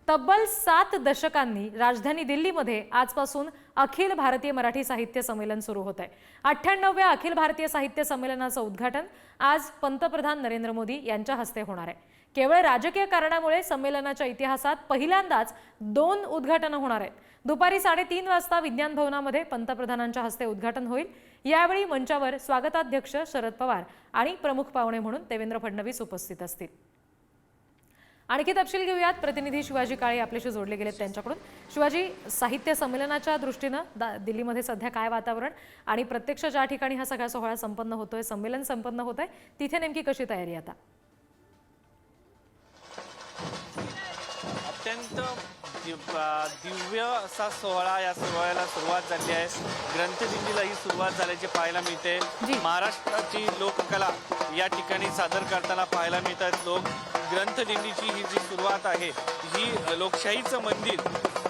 तब्बल 7 दशकांनी राजधानी दिल्लीमध्ये आजपासून अखिल भारतीय मराठी साहित्य संमेलन सुरू होत आहे। 98व्या अखिल भारतीय साहित्य संमेलनाचं उद्घाटन आज पंतप्रधान नरेंद्र मोदी यांच्या हस्ते होणार आहे। केवळ राजकीय कारणामुळे संमेलनाच्या इतिहासात पहिल्यांदाच 2 उद्घाटनं होणार आहेत। दुपारी 3:30 वाजता विज्ञान भवनामध्ये पंतप्रधानांच्या हस्ते उद्घाटन होईल। यावेळी मंचावर स्वागताध्यक्ष शरद पवार आणि प्रमुख पाहुणे म्हणून देवेंद्र फडणवीस उपस्थित असतील। आणखी तपशील घेऊयात, प्रतिनिधी शिवाजी काळे आपल्याशी जोडले गेलेत त्यांच्याकडून। शिवाजी, साहित्य संमेलनाच्या दृष्टीने दिल्लीमध्ये सध्या काय वातावरण आणि प्रत्यक्ष ज्या ठिकाणी हा सगळा सोहळा संपन्न होतोय, संमेलन संपन्न होतंय, तिथे नेमकी कशी तयारी आता? अत्यंत दिव्य असा सोहळा, या सोहळ्याला सुरुवात झाली आहे। ग्रंथदिंडीला ही सुरुवात झाल्याचे पाहायला मिळते। महाराष्ट्राची लोककला या ठिकाणी सादर करताना पाहायला मिळतात लोक। ग्रंथदिंडीची ही जी सुरुवात आहे ही लोकशाहीचं मंदिर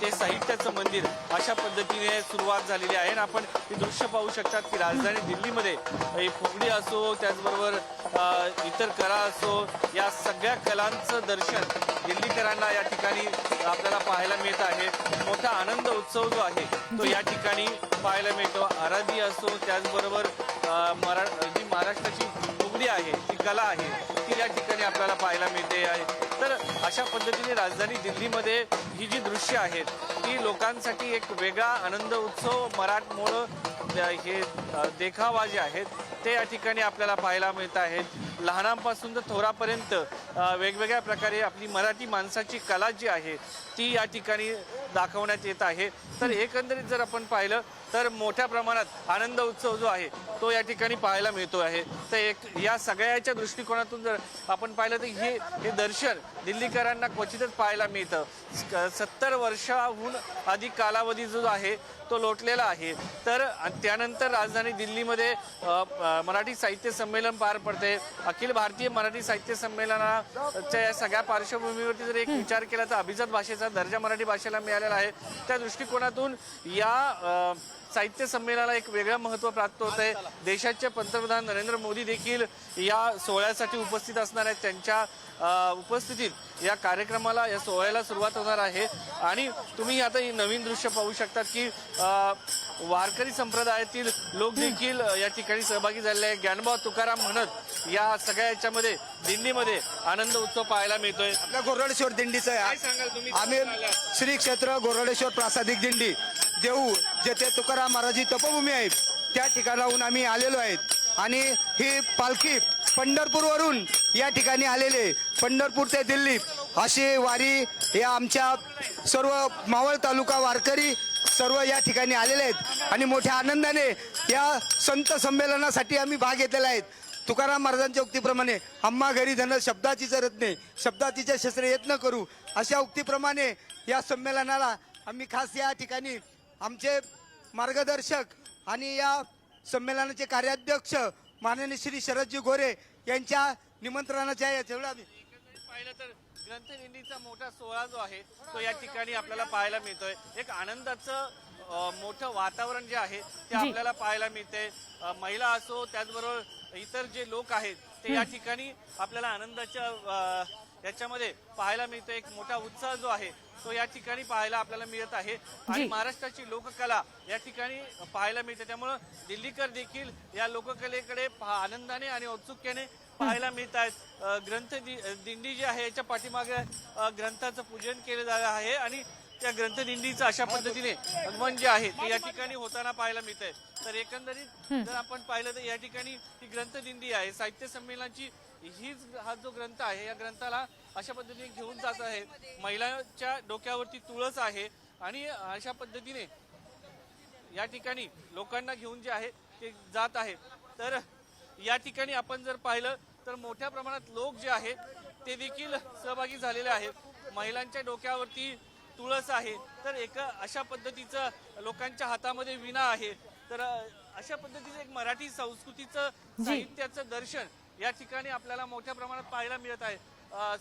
ते साहित्याचं मंदिर अशा पद्धतीने सुरुवात झालेली आहे। आणि आपण हे दृश्य पाहू शकतात की राजधानी दिल्लीमध्ये फुगडी असो, त्याचबरोबर इतर कला असो, या सगळ्या कलांचं दर्शन दिल्लीकरांना या ठिकाणी आपल्याला पाहायला मिळत आहे। मोठा आनंद उत्सव जो आहे तो या ठिकाणी पाहायला मिळतो। आराधी असो, त्याचबरोबर जी महाराष्ट्राची फुगडी आहे, ती कला आहे, ती या ठिकाणी आपल्याला पाहायला मिळते आहे। तर अशा पद्धतीने राजधानी दिल्लीमध्ये ही जी दृश्य आहेत ती लोकांसाठी एक वेगळा आनंद उत्सव, मराठमोळं हे देखावा जे आहेत ते या ठिकाणी आपल्याला पाहायला मिळत आहेत। लहानांपासून तर थोरापर्यंत वेगवेगळ्या प्रकारे आपली मराठी माणसाची कला जी आहे ती या ठिकाणी दाखवण्यात येत आहे। तर एकंदरीत जर आपण पाहिलं तर मोठ्या प्रमाणात आनंद उत्सव जो आहे तो या ठिकाणी पाहायला मिळतो आहे। तर या सगळ्याच्या दृष्टिकोनातून जर आपण पाहिलं तर हे दर्शन दिल्लीकरांना क्वचितच पाहायला मिळतं। 70 वर्षाहून अधिक कालावधी जो आहे तो लोटलेला आहे। तर त्यानंतर राजधानी दिल्लीमध्ये मराठी साहित्य संमेलन पार पडते। अखिल भारतीय मराठी साहित्य संमेलनाच्या या सगळ्या पार्श्वभूमीवरती जर एक विचार केला तर अभिजात भाषेचा दर्जा मराठी भाषेला मिळालेला आहे। त्या दृष्टिकोनातून या साहित्य संमेलनाला एक वेगळं महत्त्व प्राप्त होत आहे। देशाचे पंतप्रधान नरेंद्र मोदी देखील या सोहळ्यासाठी उपस्थित असणार आहेत। त्यांच्या उपस्थितीत या कार्यक्रमाला, या सोहळ्याला सुरुवात होणार आहे। आणि तुम्ही आता ही नवीन दृश्य पाहू शकतात की वारकरी संप्रदायातील लोक देखील या ठिकाणी सहभागी झालेले आहेत। ज्ञानोबा तुकाराम म्हणत या सगळ्या याच्यामध्ये दिंडीमध्ये आनंद उत्सव पाहायला मिळतोय। आपल्या गोरडेश्वर दिंडीचं आम्ही श्री क्षेत्र गोरडेश्वर प्रासादिक दिंडी देऊ, जेथे तुकाराम महाराजी तपोभूमी आहेत त्या ठिकाणाहून आम्ही आलेलो आहेत। आणि ही पालखी पंढरपूरवरून या ठिकाणी आलेले, पंढरपूर ते दिल्ली अशी वारी या आमच्या सर्व मावळ तालुका वारकरी सर्व या ठिकाणी आलेले आहेत। आणि मोठ्या आनंदाने या संत संमेलनासाठी आम्ही भाग घेतलेला आहे। तुकाराम महाराजांच्या उक्तीप्रमाणे आम्हा घरी धन शब्दाची जरत नाही, शब्दातीच्या शस्त्र यत्न करू, अशा उक्तीप्रमाणे या संमेलनाला आम्ही खास या ठिकाणी आमचे मार्गदर्शक आणि या संमेलनाचे कार्याध्यक्ष माननीय श्री शरदजी गोरे यांच्या निमंत्रणाच्या पाहिलं तर ग्रंथदिंडीचा मोठा सोहळा जो आहे तो या ठिकाणी आपल्याला पाहायला मिळतोय। एक आनंदाचं मोठं वातावरण जे आहे ते आपल्याला पाहायला मिळते। महिला असो, त्याचबरोबर इतर जे लोक आहेत ते या ठिकाणी आपल्याला आनंदाच्या याच्यामध्ये पाहायला मिळतो। एक मोठा उत्साह जो आहे तो या ठिकाणी पाहायला आपल्याला मिळत आहे। आणि महाराष्ट्राची लोककला या ठिकाणी पाहायला मिळते। त्यामुळे दिल्लीकर देखील या लोककलेकडे आनंदाने आणि औत्सुक्याने पाहायला मिळत आहेत। दिंडी जी आहे याच्या पाठीमागे ग्रंथाचं पूजन केलं जात आहे आणि त्या ग्रंथदिंडीचं अशा पद्धतीने आगमन जे आहे ते या ठिकाणी होताना पाहायला मिळत आहे। तर एकंदरीत जर आपण पाहिलं तर या ठिकाणी ही ग्रंथदिंडी आहे साहित्य संमेलनाची, हा जो ग्रंथ आहे या ग्रंथाला अशा पद्धतीने घेऊन जात आहे। महिलांच्या डोक्यावरती तुळस आहे आणि अशा पद्धतीने या ठिकाणी लोकांना घेऊन जे आहे ते जात आहे। तर या ठिकाणी आपण जर पाहिलं तर मोठ्या प्रमाणात लोक जे आहेत ते देखील सहभागी झालेले आहेत। महिलांच्या डोक्यावरती तुळस आहे, तर अशा पद्धतीचं लोकांच्या हातामध्ये विणा आहे। तर अशा पद्धतीचं एक मराठी संस्कृतीचं साहित्याचं दर्शन या ठिकाणी आपल्याला मोठ्या प्रमाणात पाहायला मिळत आहे।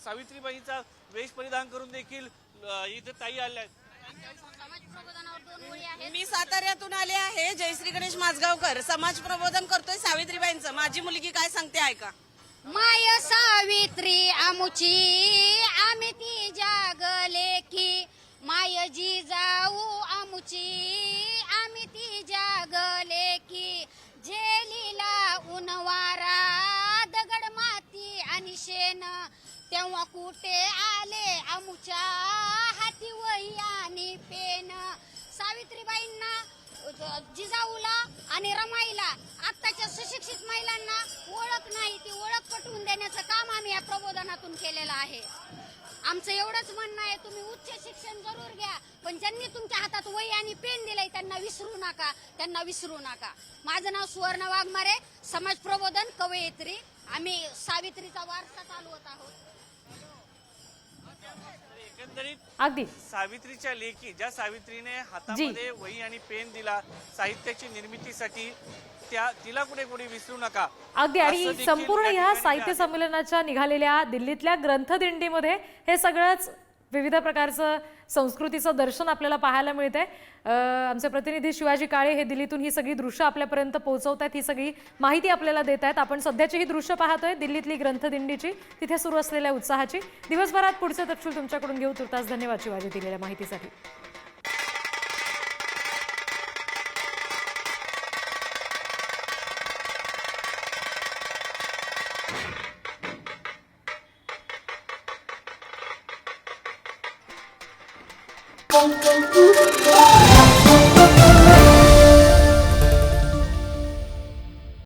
सावित्रीबाईंचा वेश परिधान करून देखील इथे ताई आल्या आहेत। मी साताऱ्यातून आले आहे। जयश्री गणेश माझगावकर समाज प्रबोधन करतोय सावित्रीबाईंचं। माझी मुलगी काय सांगते ऐका। माय सावित्री आमुची आम्ही ती जागले की तेव्हा कुठे आले आमुच्या हाती वही आणि पेन. सावित्रीबाईंना, जिजाऊला आणि रमाईला, आत्ताच्या सुशिक्षित महिलांना ओळख नाही, ती ओळख पटवून देण्याचं काम आम्ही या प्रबोधनातून केलेलं आहे. आमचं एवढंच म्हणणं आहे, तुम्ही उच्च शिक्षण जरूर घ्या, पण ज्यांनी तुमच्या हातात वही आणि पेन दिलंय त्यांना विसरू नका, त्यांना विसरू नका. माझं नाव सुवर्ण वाघमारे, समाज प्रबोधन कवयित्री. आम्ही सावित्रीचा वारसा चालवत आहोत. एकंदरीत अगदी सावित्रीच्या लेखी, ज्या सावित्रीने हातामध्ये वही आणि पेन दिला साहित्याची निर्मितीसाठी, तिला कुठे कोणी विसरू नका. अगदी. आणि असं देखील संपूर्ण या ह्या ठिकाणी साहित्य आहे. संमेलनाच्या निघालेल्या दिल्लीतल्या ग्रंथदिंडीमध्ये हे सगळंच विविध प्रकारचं संस्कृतीचं दर्शन आपल्याला पाहायला मिळतंय. आमचे प्रतिनिधी शिवाजी काळे हे दिल्लीतून ही सगळी दृश्य आपल्यापर्यंत पोहोचवत आहेत, ही सगळी माहिती आपल्याला देत आहेत. आपण सध्याची ही दृश्य पाहतोय दिल्लीतली ग्रंथदिंडीची, तिथे सुरू असलेल्या उत्साहाची. दिवसभरात पुढचे तपशील तुमच्याकडून घेऊ. तुर्तास धन्यवाद शिवाजी दिलेल्या माहितीसाठी. Con